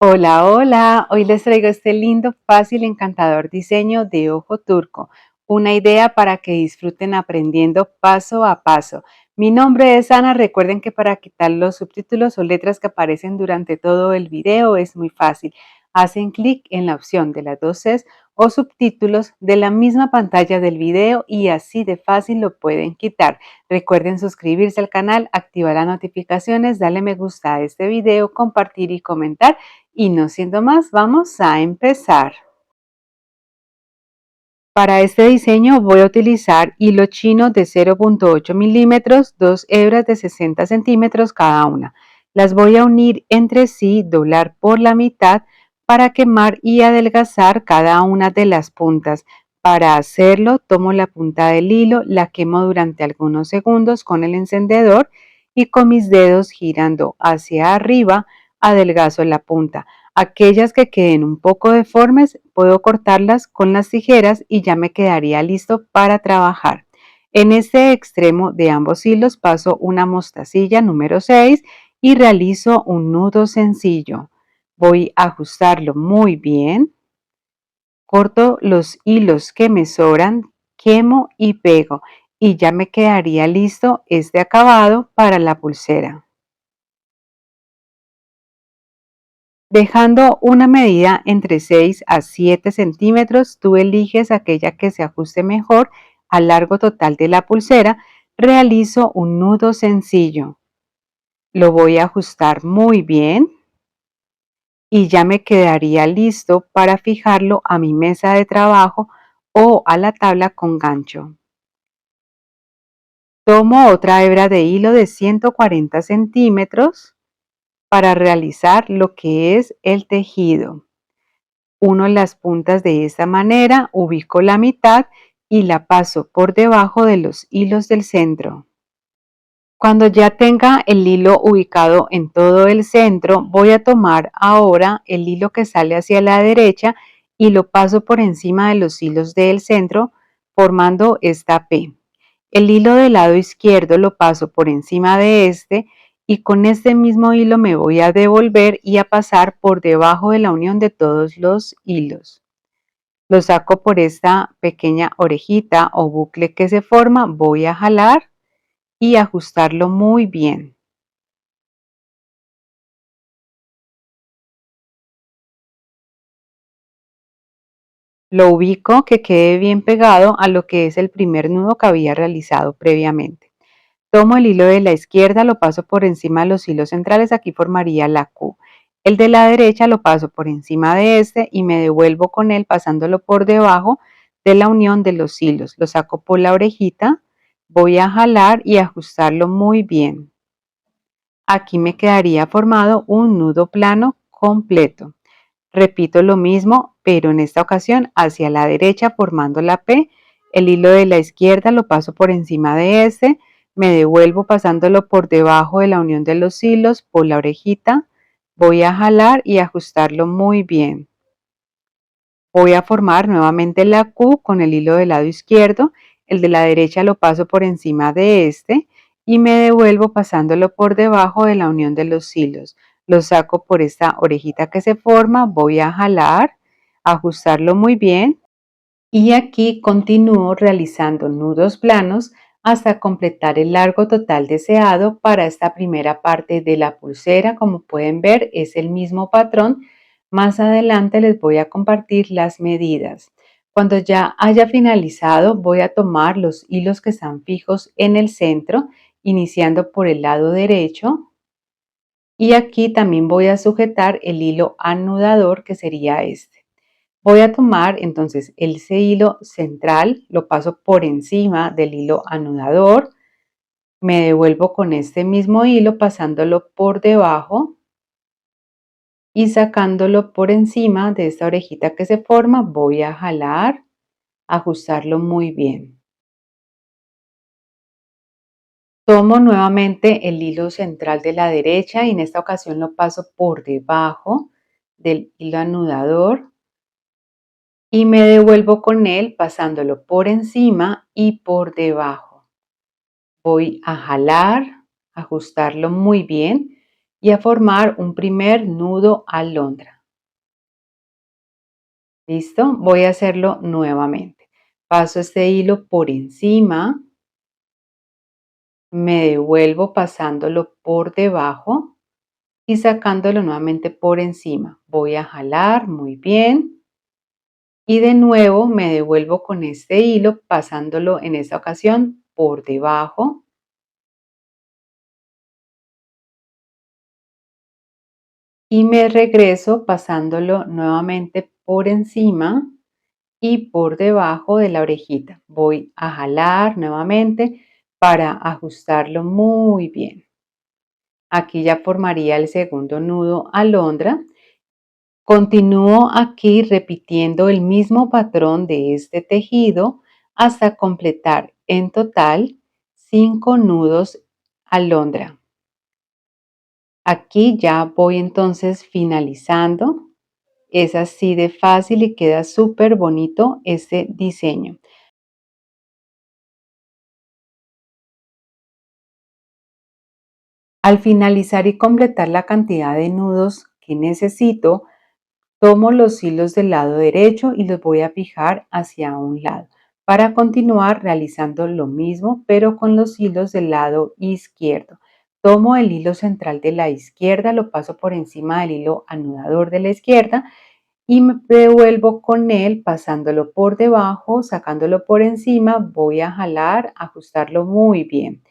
Hola, hola. Hoy les traigo este lindo, fácil, encantador diseño de ojo turco. Una idea para que disfruten aprendiendo paso a paso. Mi nombre es Ana. Recuerden que para quitar los subtítulos o letras que aparecen durante todo el video es muy fácil. Hacen clic en la opción de las dos Cs o subtítulos de la misma pantalla del video y así de fácil lo pueden quitar. Recuerden suscribirse al canal, activar las notificaciones, darle me gusta a este video, compartir y comentar. Y no siendo más, vamos a empezar. Para este diseño voy a utilizar hilo chino de 0.8 milímetros, dos hebras de 60 centímetros cada una. Las voy a unir entre sí, doblar por la mitad para quemar y adelgazar cada una de las puntas. Para hacerlo, tomo la punta del hilo, la quemo durante algunos segundos con el encendedor y con mis dedos girando hacia arriba, adelgazo la punta. Aquellas que queden un poco deformes, puedo cortarlas con las tijeras y ya me quedaría listo para trabajar. En este extremo de ambos hilos paso una mostacilla número 6 y realizo un nudo sencillo. Voy a ajustarlo muy bien, corto los hilos que me sobran, quemo y pego y ya me quedaría listo este acabado para la pulsera. Dejando una medida entre 6 a 7 centímetros, tú eliges aquella que se ajuste mejor al largo total de la pulsera. Realizo un nudo sencillo. Lo voy a ajustar muy bien y ya me quedaría listo para fijarlo a mi mesa de trabajo o a la tabla con gancho. Tomo otra hebra de hilo de 140 centímetros para realizar lo que es el tejido. Uno las puntas de esta manera, ubico la mitad y la paso por debajo de los hilos del centro. Cuando ya tenga el hilo ubicado en todo el centro, voy a tomar ahora el hilo que sale hacia la derecha y lo paso por encima de los hilos del centro, formando esta P. El hilo del lado izquierdo lo paso por encima de este y con este mismo hilo me voy a devolver y a pasar por debajo de la unión de todos los hilos. Lo saco por esta pequeña orejita o bucle que se forma, voy a jalar y ajustarlo muy bien. Lo ubico que quede bien pegado a lo que es el primer nudo que había realizado previamente. Tomo el hilo de la izquierda, lo paso por encima de los hilos centrales, aquí formaría la Q. El de la derecha lo paso por encima de este y me devuelvo con él pasándolo por debajo de la unión de los hilos. Lo saco por la orejita, voy a jalar y ajustarlo muy bien. Aquí me quedaría formado un nudo plano completo. Repito lo mismo, pero en esta ocasión hacia la derecha formando la P. El hilo de la izquierda lo paso por encima de este, me devuelvo pasándolo por debajo de la unión de los hilos, por la orejita. Voy a jalar y ajustarlo muy bien. Voy a formar nuevamente la Q con el hilo del lado izquierdo, el de la derecha lo paso por encima de este y me devuelvo pasándolo por debajo de la unión de los hilos. Lo saco por esta orejita que se forma, voy a jalar, ajustarlo muy bien y aquí continúo realizando nudos planos hasta completar el largo total deseado para esta primera parte de la pulsera. Como pueden ver, es el mismo patrón. Más adelante les voy a compartir las medidas. Cuando ya haya finalizado, voy a tomar los hilos que están fijos en el centro, iniciando por el lado derecho. Y aquí también voy a sujetar el hilo anudador, que sería este. Voy a tomar entonces ese hilo central, lo paso por encima del hilo anudador, me devuelvo con este mismo hilo pasándolo por debajo y sacándolo por encima de esta orejita que se forma, voy a jalar, ajustarlo muy bien. Tomo nuevamente el hilo central de la derecha y en esta ocasión lo paso por debajo del hilo anudador y me devuelvo con él pasándolo por encima y por debajo. Voy a jalar, ajustarlo muy bien y a formar un primer nudo alondra. ¿Listo? Voy a hacerlo nuevamente. Paso este hilo por encima, me devuelvo pasándolo por debajo y sacándolo nuevamente por encima. Voy a jalar muy bien y de nuevo me devuelvo con este hilo pasándolo en esta ocasión por debajo y me regreso pasándolo nuevamente por encima y por debajo de la orejita. Voy a jalar nuevamente para ajustarlo muy bien. Aquí ya formaría el segundo nudo alondra. Continúo aquí repitiendo el mismo patrón de este tejido hasta completar en total 5 nudos alondra. Aquí ya voy entonces finalizando. Es así de fácil y queda súper bonito este diseño. Al finalizar y completar la cantidad de nudos que necesito, tomo los hilos del lado derecho y los voy a fijar hacia un lado para continuar realizando lo mismo, pero con los hilos del lado izquierdo. Tomo el hilo central de la izquierda, lo paso por encima del hilo anudador de la izquierda y me devuelvo con él pasándolo por debajo, sacándolo por encima, voy a jalar, ajustarlo muy bien.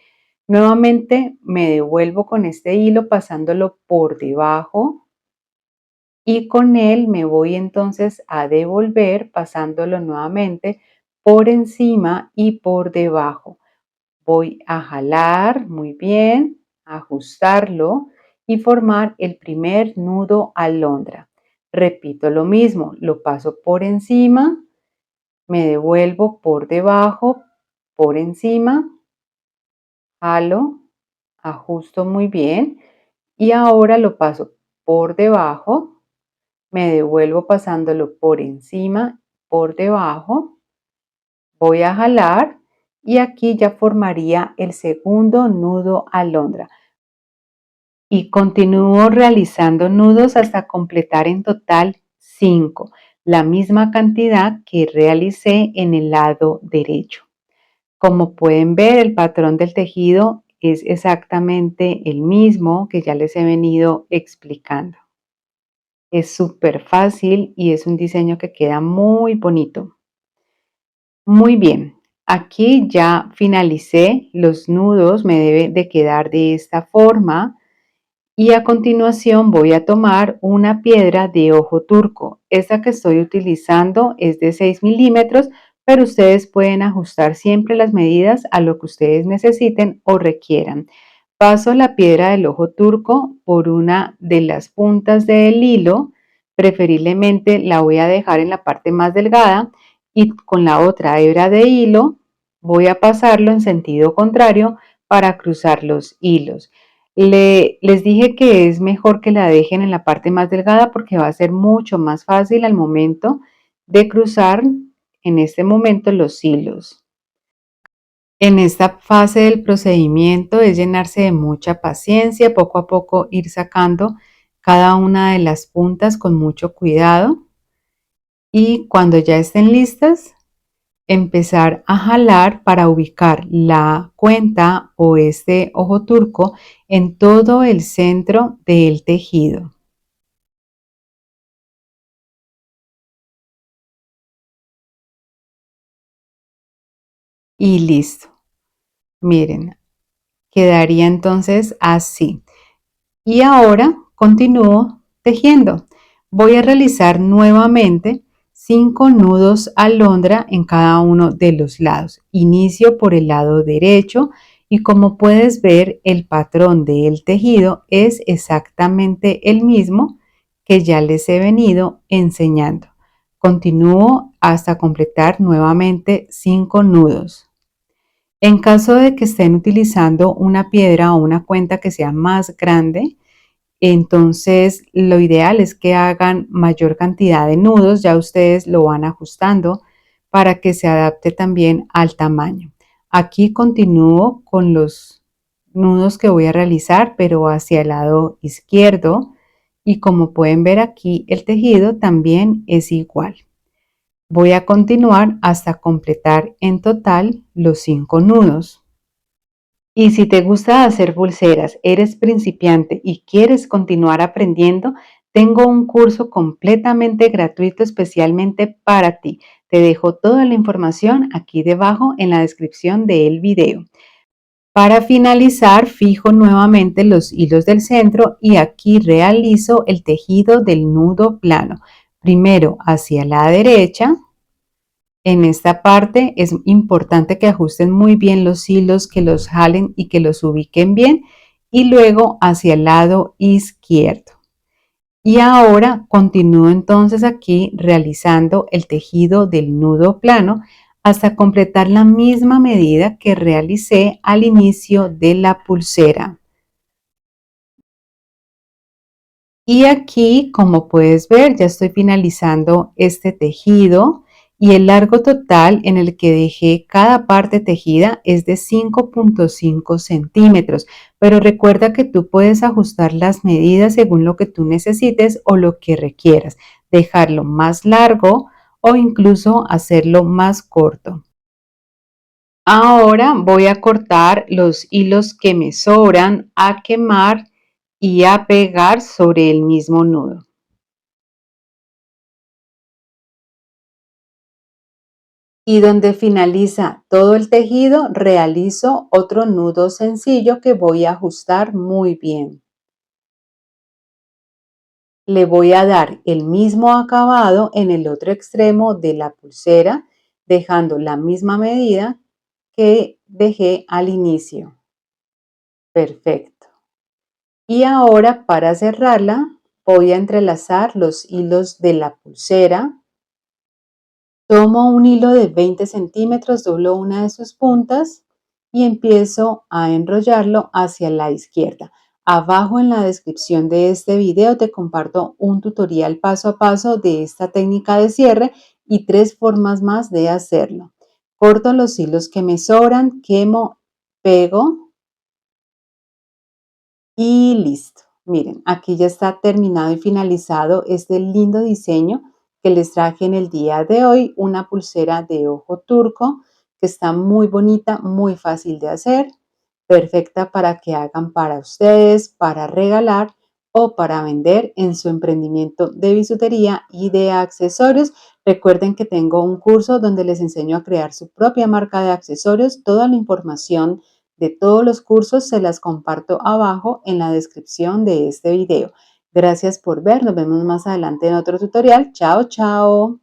Nuevamente me devuelvo con este hilo pasándolo por debajo y con él me voy entonces a devolver pasándolo nuevamente por encima y por debajo. Voy a jalar muy bien, ajustarlo y formar el primer nudo alondra. Repito lo mismo, lo paso por encima, me devuelvo por debajo, por encima, jalo, ajusto muy bien y ahora lo paso por debajo, me devuelvo pasándolo por encima, por debajo, voy a jalar y aquí ya formaría el segundo nudo alondra y continúo realizando nudos hasta completar en total 5, la misma cantidad que realicé en el lado derecho. Como pueden ver, el patrón del tejido es exactamente el mismo que ya les he venido explicando. Es súper fácil y es un diseño que queda muy bonito. Muy bien, aquí ya finalicé los nudos, me debe de quedar de esta forma. Y a continuación voy a tomar una piedra de ojo turco. Esta que estoy utilizando es de 6 milímetros, pero ustedes pueden ajustar siempre las medidas a lo que ustedes necesiten o requieran. Paso la piedra del ojo turco por una de las puntas del hilo, preferiblemente la voy a dejar en la parte más delgada y con la otra hebra de hilo voy a pasarlo en sentido contrario para cruzar los hilos. Les dije que es mejor que la dejen en la parte más delgada porque va a ser mucho más fácil al momento de cruzar en este momento los hilos. En esta fase del procedimiento es llenarse de mucha paciencia, poco a poco ir sacando cada una de las puntas con mucho cuidado y cuando ya estén listas, empezar a jalar para ubicar la cuenta o este ojo turco en todo el centro del tejido. Y listo. Miren, quedaría entonces así. Y ahora continúo tejiendo. Voy a realizar nuevamente 5 nudos alondra en cada uno de los lados. Inicio por el lado derecho y como puedes ver el patrón del tejido es exactamente el mismo que ya les he venido enseñando. Continúo hasta completar nuevamente 5 nudos. En caso de que estén utilizando una piedra o una cuenta que sea más grande, entonces lo ideal es que hagan mayor cantidad de nudos, ya ustedes lo van ajustando para que se adapte también al tamaño. Aquí continúo con los nudos que voy a realizar, pero hacia el lado izquierdo y como pueden ver aquí el tejido también es igual. Voy a continuar hasta completar en total los 5 nudos. Y si te gusta hacer pulseras, eres principiante y quieres continuar aprendiendo, tengo un curso completamente gratuito especialmente para ti. Te dejo toda la información aquí debajo en la descripción del video. Para finalizar, fijo nuevamente los hilos del centro y aquí realizo el tejido del nudo plano. Primero hacia la derecha. En esta parte es importante que ajusten muy bien los hilos, que los jalen y que los ubiquen bien. Y luego hacia el lado izquierdo. Y ahora continúo entonces aquí realizando el tejido del nudo plano hasta completar la misma medida que realicé al inicio de la pulsera. Y aquí, como puedes ver, ya estoy finalizando este tejido y el largo total en el que dejé cada parte tejida es de 5.5 centímetros. Pero recuerda que tú puedes ajustar las medidas según lo que tú necesites o lo que requieras, dejarlo más largo o incluso hacerlo más corto. Ahora voy a cortar los hilos que me sobran a quemar y a pegar sobre el mismo nudo. Y donde finaliza todo el tejido, realizo otro nudo sencillo que voy a ajustar muy bien. Le voy a dar el mismo acabado en el otro extremo de la pulsera, dejando la misma medida que dejé al inicio. Perfecto. Y ahora para cerrarla, voy a entrelazar los hilos de la pulsera. Tomo un hilo de 20 centímetros, doblo una de sus puntas y empiezo a enrollarlo hacia la izquierda. Abajo en la descripción de este video te comparto un tutorial paso a paso de esta técnica de cierre y 3 formas más de hacerlo. Corto los hilos que me sobran, quemo, pego y listo. Miren, aquí ya está terminado y finalizado este lindo diseño que les traje en el día de hoy, una pulsera de ojo turco que está muy bonita, muy fácil de hacer, perfecta para que hagan para ustedes, para regalar o para vender en su emprendimiento de bisutería y de accesorios. Recuerden que tengo un curso donde les enseño a crear su propia marca de accesorios. Toda la información de todos los cursos se las comparto abajo en la descripción de este video. Gracias por ver, nos vemos más adelante en otro tutorial. Chao, chao.